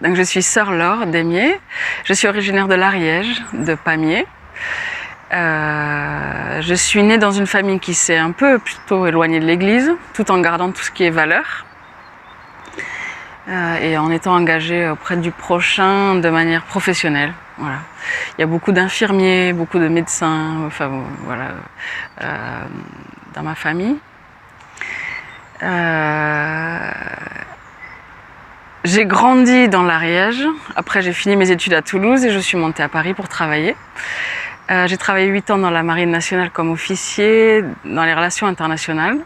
Donc je suis sœur Laure Desmier, je suis originaire de l'Ariège, de Pamiers. Je suis née dans une famille qui s'est un peu plutôt éloignée de l'église, tout en gardant tout ce qui est valeur. Et en étant engagée auprès du prochain de manière professionnelle. Voilà. Il y a beaucoup d'infirmiers, beaucoup de médecins, enfin voilà, dans ma famille. J'ai grandi dans l'Ariège. Après, j'ai fini mes études à Toulouse et je suis montée à Paris pour travailler. J'ai travaillé 8 ans dans la Marine nationale comme officier dans les relations internationales.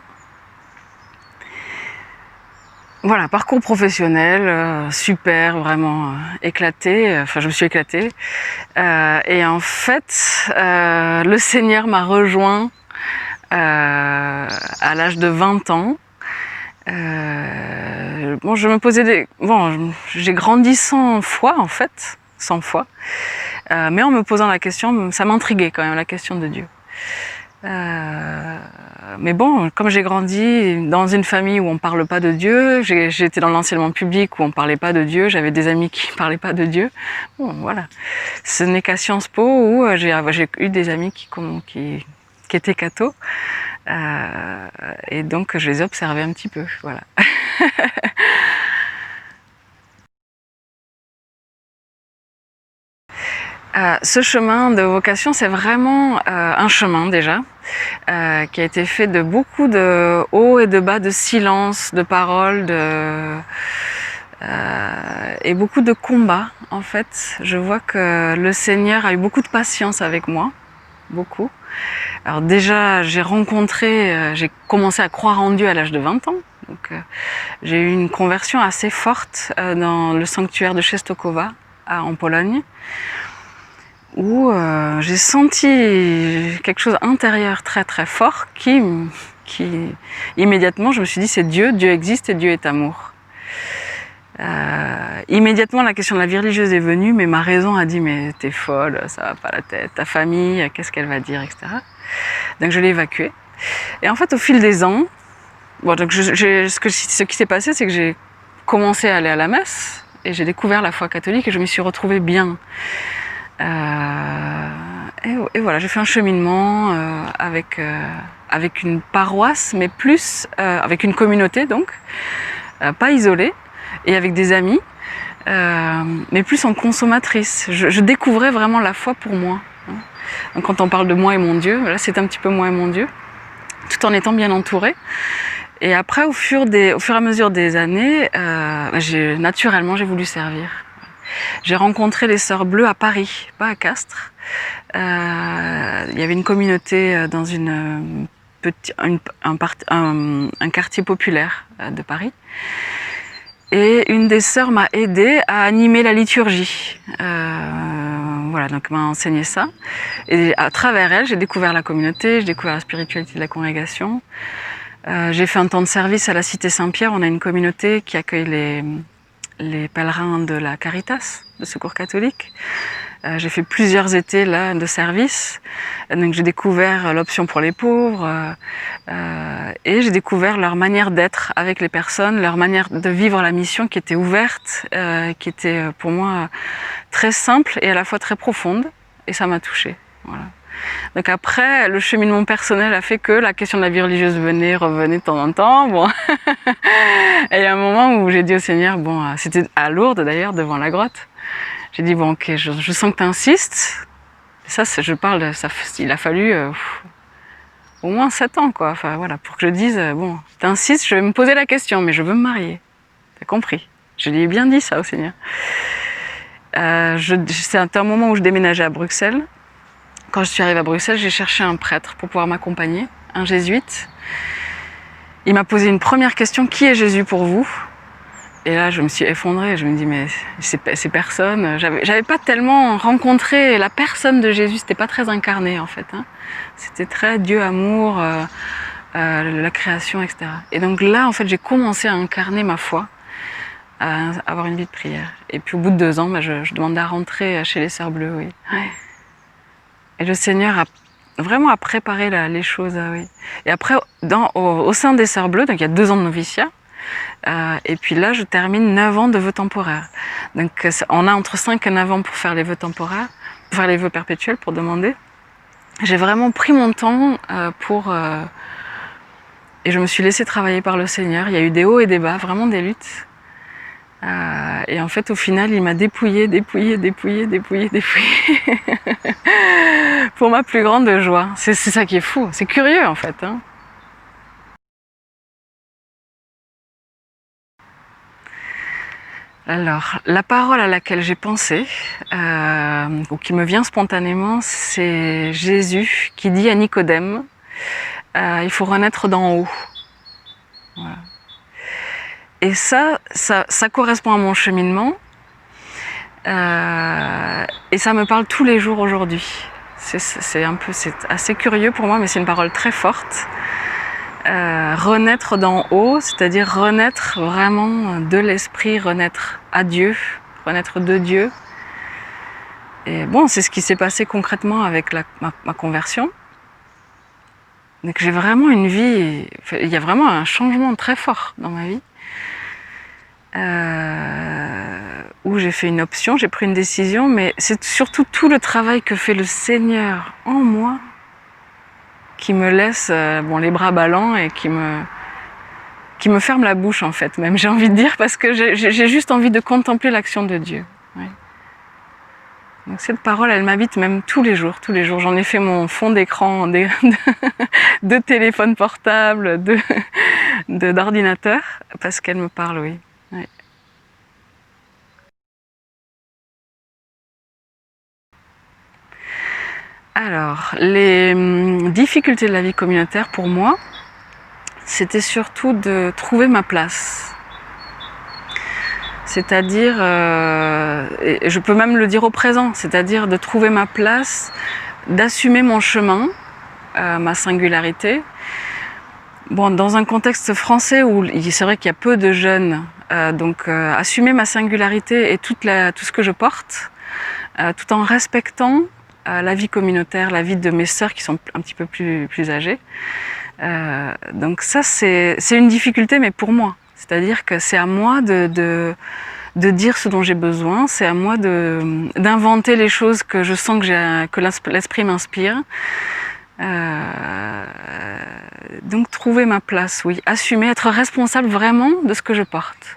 Voilà, parcours professionnel, super, vraiment éclaté. Enfin, je me suis éclatée. Et en fait, le Seigneur m'a rejoint à l'âge de 20 ans. Bon, je me posais des... Bon, j'ai grandi sans foi, en fait, sans foi. Mais en me posant la question, ça m'intriguait quand même, la question de Dieu. Mais bon, comme j'ai grandi dans une famille où on ne parle pas de Dieu, j'étais dans l'enseignement public où on ne parlait pas de Dieu, j'avais des amis qui ne parlaient pas de Dieu. Bon, voilà. Ce n'est qu'à Sciences Po où j'ai eu des amis qui étaient cathos. Et donc je les observais un petit peu, voilà. Ce chemin de vocation, c'est vraiment un chemin déjà, qui a été fait de beaucoup de hauts et de bas, de silence, de paroles, et beaucoup de combats en fait. Je vois que le Seigneur a eu beaucoup de patience avec moi, beaucoup. Alors déjà, j'ai commencé à croire en Dieu à l'âge de 20 ans. Donc, j'ai eu une conversion assez forte dans le sanctuaire de Czestochowa en Pologne, où j'ai senti quelque chose intérieur très très fort qui immédiatement je me suis dit c'est Dieu, Dieu existe et Dieu est amour. Immédiatement la question de la vie religieuse est venue, mais ma raison a dit mais t'es folle, ça va pas la tête, ta famille, qu'est-ce qu'elle va dire, etc. Donc je l'ai évacuée. Et en fait au fil des ans, bon, donc ce qui s'est passé c'est que j'ai commencé à aller à la messe et j'ai découvert la foi catholique et je m'y suis retrouvée bien. Et voilà, j'ai fait un cheminement avec une paroisse, mais plus avec une communauté, donc pas isolée, et avec des amis, mais plus en consommatrice. Je découvrais vraiment la foi pour moi. Donc quand on parle de moi et mon Dieu, là c'est un petit peu moi et mon Dieu, tout en étant bien entourée. Et après, au fur et à mesure des années, naturellement j'ai voulu servir. J'ai rencontré les Sœurs Bleues à Paris, pas à Castres. Il y avait une communauté dans un quartier populaire de Paris. Et une des sœurs m'a aidée à animer la liturgie. Voilà, donc m'a enseigné ça. Et à travers elle, j'ai découvert la communauté, j'ai découvert la spiritualité de la congrégation. J'ai fait un temps de service à la Cité Saint-Pierre. On a une communauté qui accueille les pèlerins de la Caritas, de Secours catholique. J'ai fait plusieurs étés là de service, donc j'ai découvert l'option pour les pauvres et j'ai découvert leur manière d'être avec les personnes, leur manière de vivre la mission qui était ouverte, qui était pour moi très simple et à la fois très profonde, et ça m'a touchée. Voilà. Donc après, le cheminement personnel a fait que la question de la vie religieuse revenait de temps en temps. Bon. Et il y a un moment où j'ai dit au Seigneur, bon, c'était à Lourdes d'ailleurs, devant la grotte, j'ai dit, bon ok, je sens que tu insistes. Ça, il a fallu au moins 7 ans, quoi. Enfin voilà, pour que je dise, bon, tu insistes, je vais me poser la question, mais je veux me marier. T'as compris? Je lui ai bien dit ça au Seigneur. C'était un moment où je déménageais à Bruxelles. Quand je suis arrivée à Bruxelles, j'ai cherché un prêtre pour pouvoir m'accompagner, un jésuite. Il m'a posé une première question, qui est Jésus pour vous? Et là, je me suis effondrée, je me dis, mais c'est personne. J'avais pas tellement rencontré la personne de Jésus, c'était pas très incarné en fait. Hein. C'était très Dieu, amour, la création, etc. Et donc là, en fait, j'ai commencé à incarner ma foi, à avoir une vie de prière. Et puis au bout de 2 ans, je demandais à rentrer chez les Sœurs Bleues, oui. Ouais. Et le Seigneur a vraiment préparé les choses, oui. Et après, au sein des Sœurs Bleues, donc il y a 2 ans de noviciat, Et puis là, je termine 9 ans de vœux temporaires. Donc on a entre 5 et 9 ans pour faire les vœux temporaires, pour faire les vœux perpétuels, pour demander. J'ai vraiment pris mon temps et je me suis laissée travailler par le Seigneur. Il y a eu des hauts et des bas, vraiment des luttes. Et en fait, au final, il m'a dépouillée pour ma plus grande joie. C'est ça qui est fou, c'est curieux en fait. Hein. Alors, la parole à laquelle j'ai pensé, ou qui me vient spontanément, c'est Jésus qui dit à Nicodème, il faut renaître d'en haut. Voilà. Et ça correspond à mon cheminement, et ça me parle tous les jours aujourd'hui. C'est assez curieux pour moi, mais c'est une parole très forte. Renaître d'en haut, c'est-à-dire renaître vraiment de l'esprit, renaître à Dieu, renaître de Dieu. Et bon, c'est ce qui s'est passé concrètement avec ma conversion. Donc j'ai vraiment une vie, il y a vraiment un changement très fort dans ma vie. Où j'ai fait une option, j'ai pris une décision, mais c'est surtout tout le travail que fait le Seigneur en moi qui me laisse les bras ballants et qui me ferme la bouche en fait, même j'ai envie de dire, parce que j'ai juste envie de contempler l'action de Dieu. Oui. Donc cette parole, elle m'habite même tous les jours. J'en ai fait mon fond d'écran de téléphone portable, d'ordinateur, parce qu'elle me parle, oui. Oui. Alors, les difficultés de la vie communautaire pour moi, c'était surtout de trouver ma place. C'est-à-dire, et je peux même le dire au présent, c'est-à-dire de trouver ma place, d'assumer mon chemin, ma singularité. Bon, dans un contexte français où c'est vrai qu'il y a peu de jeunes, donc assumer ma singularité et tout ce que je porte, tout en respectant la vie communautaire, la vie de mes sœurs qui sont un petit peu plus âgées. Donc ça, c'est une difficulté, mais pour moi. C'est-à-dire que c'est à moi de dire ce dont j'ai besoin, c'est à moi d'inventer les choses que je sens que l'esprit m'inspire. Donc trouver ma place, oui. Assumer, être responsable vraiment de ce que je porte.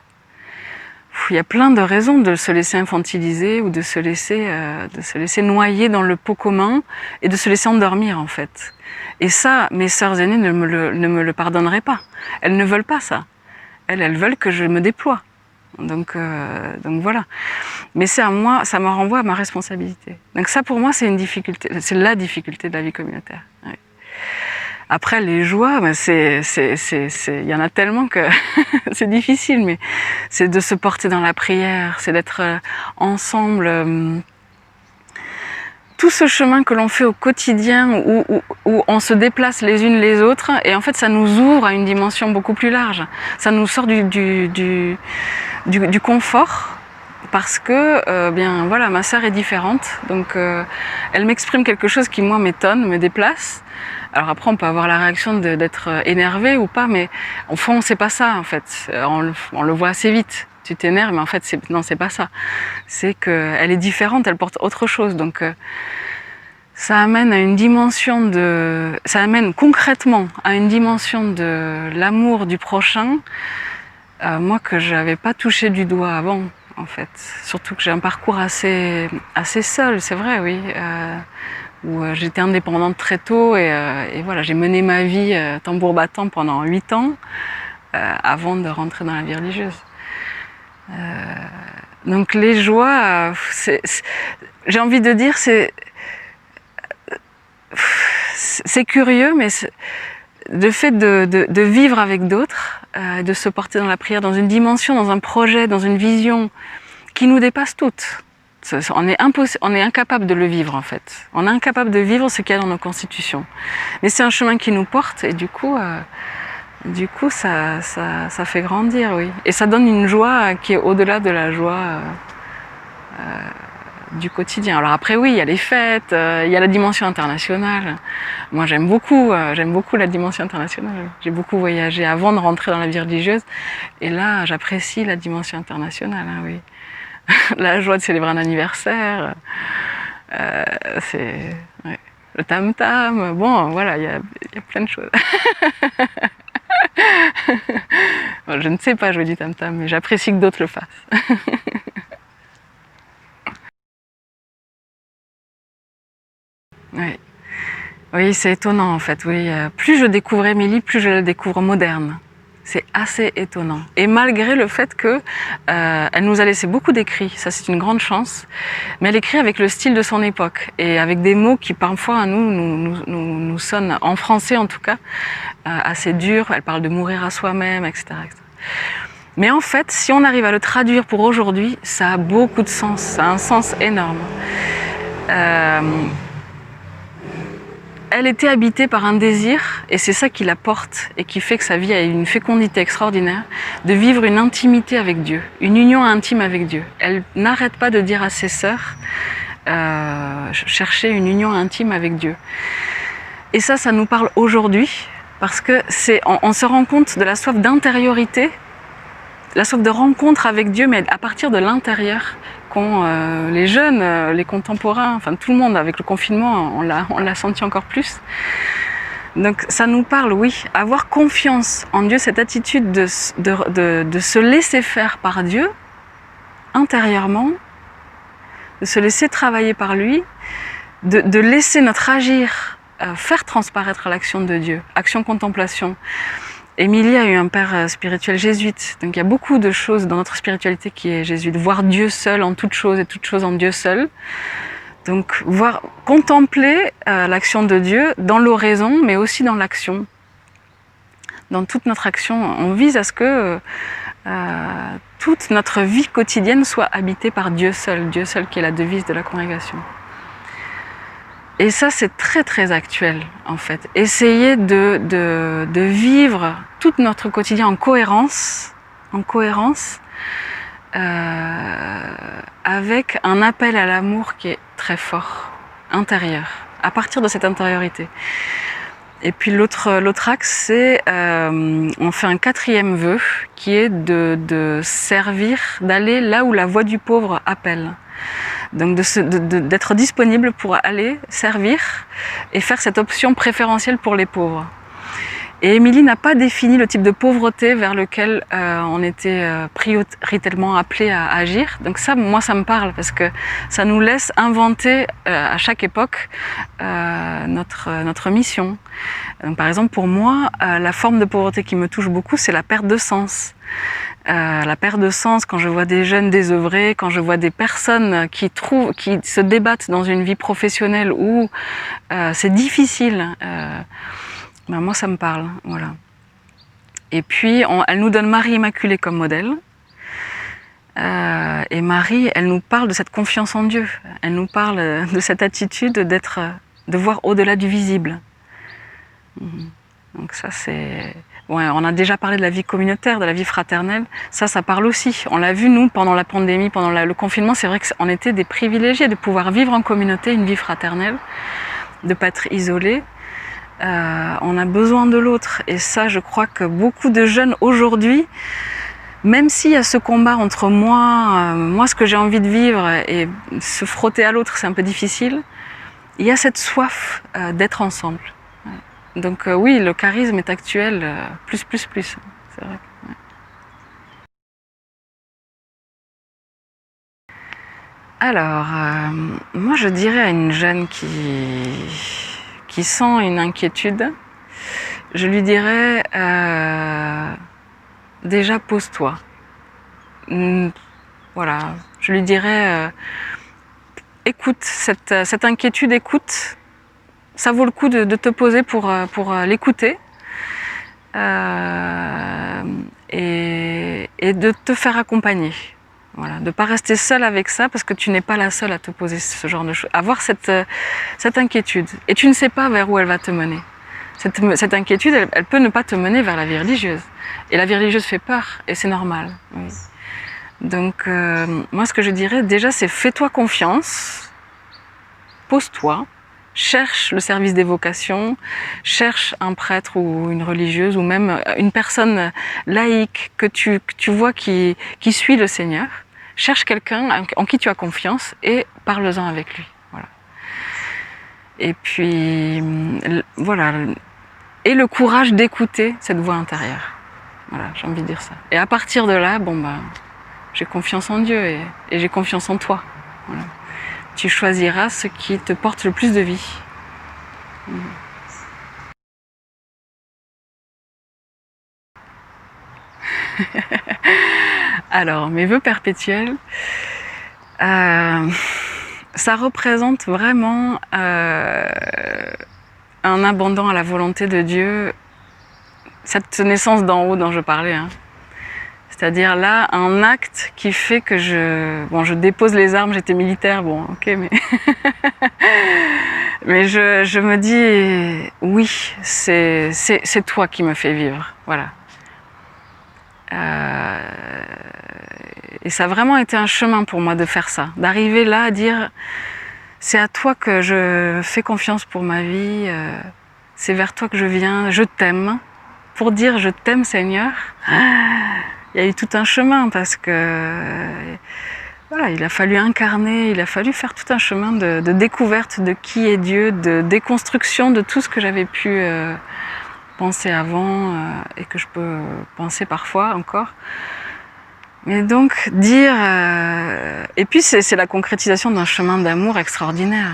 Il y a plein de raisons de se laisser infantiliser ou de se laisser noyer dans le pot commun et de se laisser endormir en fait. Et ça, mes sœurs aînées ne me le pardonneraient pas. Elles ne veulent pas ça. Elles veulent que je me déploie. Donc voilà. Mais c'est à moi, ça me renvoie à ma responsabilité. Donc ça pour moi c'est une difficulté, c'est la difficulté de la vie communautaire. Oui. Après les joies, il y en a tellement que c'est difficile, mais c'est de se porter dans la prière, c'est d'être ensemble. Tout ce chemin que l'on fait au quotidien, où on se déplace les unes les autres, et en fait ça nous ouvre à une dimension beaucoup plus large. Ça nous sort du confort, parce que bien voilà, ma sœur est différente, donc elle m'exprime quelque chose qui moi m'étonne, me déplace. Alors après on peut avoir la réaction d'être énervé ou pas, mais au fond c'est pas ça en fait, on le voit assez vite. Tu t'énerves, mais en fait non, c'est pas ça. C'est qu'elle est différente, elle porte autre chose, donc ça amène concrètement à une dimension de l'amour du prochain, moi que j'avais pas touché du doigt avant. En fait, surtout que j'ai un parcours assez seul, c'est vrai, oui, où j'étais indépendante très tôt et voilà, j'ai mené ma vie tambour battant pendant 8 ans avant de rentrer dans la vie religieuse. Donc les joies, j'ai envie de dire, c'est curieux, mais le fait de vivre avec d'autres, de se porter dans la prière, dans une dimension, dans un projet, dans une vision qui nous dépasse toutes. On est incapable de le vivre en fait. On est incapable de vivre ce qu'il y a dans nos constitutions. Mais c'est un chemin qui nous porte et du coup ça fait grandir, oui. Et ça donne une joie qui est au-delà de la joie du quotidien. Alors après oui, il y a les fêtes, il y a la dimension internationale. Moi j'aime beaucoup la dimension internationale. J'ai beaucoup voyagé avant de rentrer dans la vie religieuse et là j'apprécie la dimension internationale, hein, oui. La joie de célébrer un anniversaire, c'est ouais. Le tam-tam, bon voilà, il y a plein de choses. Bon, je ne sais pas jouer du tam-tam, mais j'apprécie que d'autres le fassent. Oui, oui, c'est étonnant en fait. Oui, plus je découvre Émilie, plus je la découvre moderne. C'est assez étonnant. Et malgré le fait que elle nous a laissé beaucoup d'écrits, ça c'est une grande chance, mais elle écrit avec le style de son époque et avec des mots qui parfois à nous sonnent, en français en tout cas, assez durs. Elle parle de mourir à soi-même, etc., etc. Mais en fait, si on arrive à le traduire pour aujourd'hui, ça a beaucoup de sens, ça a un sens énorme. Elle était habitée par un désir, et c'est ça qui la porte et qui fait que sa vie a une fécondité extraordinaire, de vivre une intimité avec Dieu, une union intime avec Dieu. Elle n'arrête pas de dire à ses sœurs, chercher une union intime avec Dieu. Et ça nous parle aujourd'hui, parce que on se rend compte de la soif d'intériorité, la soif de rencontre avec Dieu, mais à partir de l'intérieur, qu'ont les jeunes, les contemporains, enfin tout le monde avec le confinement, on l'a senti encore plus. Donc ça nous parle, oui, avoir confiance en Dieu, cette attitude de se laisser faire par Dieu, intérieurement, de se laisser travailler par lui, de laisser notre agir faire transparaître l'action de Dieu, action-contemplation. Émilie a eu un père spirituel jésuite, donc il y a beaucoup de choses dans notre spiritualité qui est jésuite. Voir Dieu seul en toute chose et toute chose en Dieu seul. Donc contempler l'action de Dieu dans l'oraison, mais aussi dans l'action. Dans toute notre action, on vise à ce que toute notre vie quotidienne soit habitée par Dieu seul qui est la devise de la congrégation. Et ça, c'est très très actuel en fait. Essayer de vivre tout notre quotidien en cohérence, avec un appel à l'amour qui est très fort, intérieur, à partir de cette intériorité. Et puis l'autre axe, c'est on fait un 4e vœu qui est de servir, d'aller là où la voix du pauvre appelle. Donc d'être disponible pour aller servir et faire cette option préférentielle pour les pauvres. Et Émilie n'a pas défini le type de pauvreté vers lequel on était prioritairement appelé à agir. Donc ça, moi, ça me parle parce que ça nous laisse inventer à chaque époque notre mission. Donc, par exemple, pour moi, la forme de pauvreté qui me touche beaucoup, c'est la perte de sens. La perte de sens quand je vois des jeunes désœuvrés, quand je vois des personnes qui se débattent dans une vie professionnelle où c'est difficile. Ben moi, ça me parle, voilà. Et puis, elle nous donne Marie Immaculée comme modèle. Et Marie, elle nous parle de cette confiance en Dieu. Elle nous parle de cette attitude de voir au-delà du visible. Donc ça, c'est... Ouais, on a déjà parlé de la vie communautaire, de la vie fraternelle. Ça parle aussi. On l'a vu, nous, pendant la pandémie, pendant le confinement, c'est vrai qu'on était des privilégiés de pouvoir vivre en communauté, une vie fraternelle, de ne pas être isolés. On a besoin de l'autre. Et ça, je crois que beaucoup de jeunes aujourd'hui, même s'il y a ce combat entre moi, ce que j'ai envie de vivre, et se frotter à l'autre, c'est un peu difficile, il y a cette soif d'être ensemble. Donc oui, le charisme est actuel, plus, c'est vrai. Alors, moi je dirais à une jeune qui sent une inquiétude, je lui dirais déjà pose-toi. Voilà, je lui dirais écoute, cette inquiétude, écoute. Ça vaut le coup de te poser pour l'écouter et de te faire accompagner. Voilà, de ne pas rester seule avec ça parce que tu n'es pas la seule à te poser ce genre de choses. Avoir cette inquiétude et tu ne sais pas vers où elle va te mener. Cette inquiétude, elle peut ne pas te mener vers la vie religieuse. Et la vie religieuse fait peur et c'est normal. Oui. Donc, moi, ce que je dirais, déjà, c'est fais-toi confiance, pose-toi, cherche le service des vocations, cherche un prêtre ou une religieuse, ou même une personne laïque que tu vois qui suit le Seigneur. Cherche quelqu'un en qui tu as confiance et parle-en avec lui. Voilà. Et puis, voilà. Et le courage d'écouter cette voix intérieure. Voilà, j'ai envie de dire ça. Et à partir de là, bon bah, j'ai confiance en Dieu et j'ai confiance en toi. Voilà. Tu choisiras ce qui te porte le plus de vie. Alors, mes vœux perpétuels, ça représente vraiment un abandon à la volonté de Dieu, cette naissance d'en haut dont je parlais. Hein. C'est-à-dire là, un acte qui fait que je dépose les armes, j'étais militaire, bon, ok, mais mais je me dis, oui, c'est toi qui me fais vivre, voilà. Et ça a vraiment été un chemin pour moi de faire ça, d'arriver là à dire, c'est à toi que je fais confiance pour ma vie, c'est vers toi que je viens, je t'aime. Pour dire je t'aime Seigneur, il y a eu tout un chemin parce que voilà, il a fallu incarner, il a fallu faire tout un chemin de découverte de qui est Dieu, de déconstruction de tout ce que j'avais pu penser avant et que je peux penser parfois encore. Mais donc dire... Et puis c'est la concrétisation d'un chemin d'amour extraordinaire.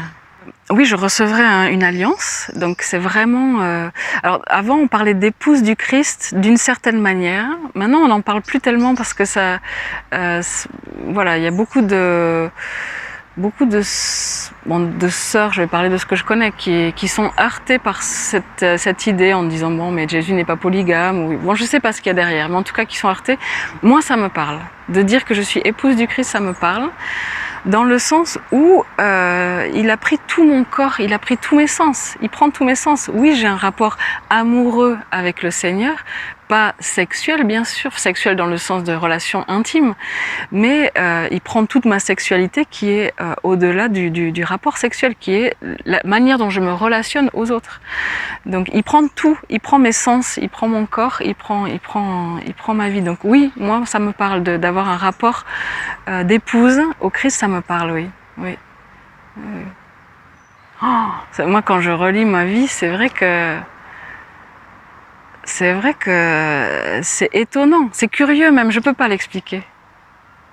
Oui, je recevrai une alliance, donc c'est vraiment... Alors avant, on parlait d'épouse du Christ d'une certaine manière. Maintenant, on n'en parle plus tellement parce que ça... voilà, il y a beaucoup de sœurs, je vais parler de ce que je connais, qui sont heurtées par cette idée en disant bon, mais Jésus n'est pas polygame, ou bon, je sais pas ce qu'il y a derrière, mais en tout cas qui sont heurtées. Moi, ça me parle. De dire que je suis épouse du Christ, ça me parle. Dans le sens où il a pris tout mon corps, il a pris tous mes sens, il prend tous mes sens. Oui, j'ai un rapport amoureux avec le Seigneur, pas sexuel bien sûr, sexuel dans le sens de relation intime, mais il prend toute ma sexualité qui est au-delà du rapport sexuel, qui est la manière dont je me relationne aux autres. Donc il prend tout, il prend mes sens, il prend mon corps, il prend ma vie. Donc oui, moi ça me parle d'avoir un rapport d'épouse au Christ, ça me parle, oui. Oui. Oh, moi quand je relis ma vie, c'est vrai que c'est étonnant, c'est curieux même, je peux pas l'expliquer.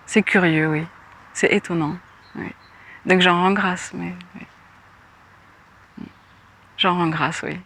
C'est curieux, oui. C'est étonnant. Oui. Donc j'en rends grâce, mais oui. J'en rends grâce, oui.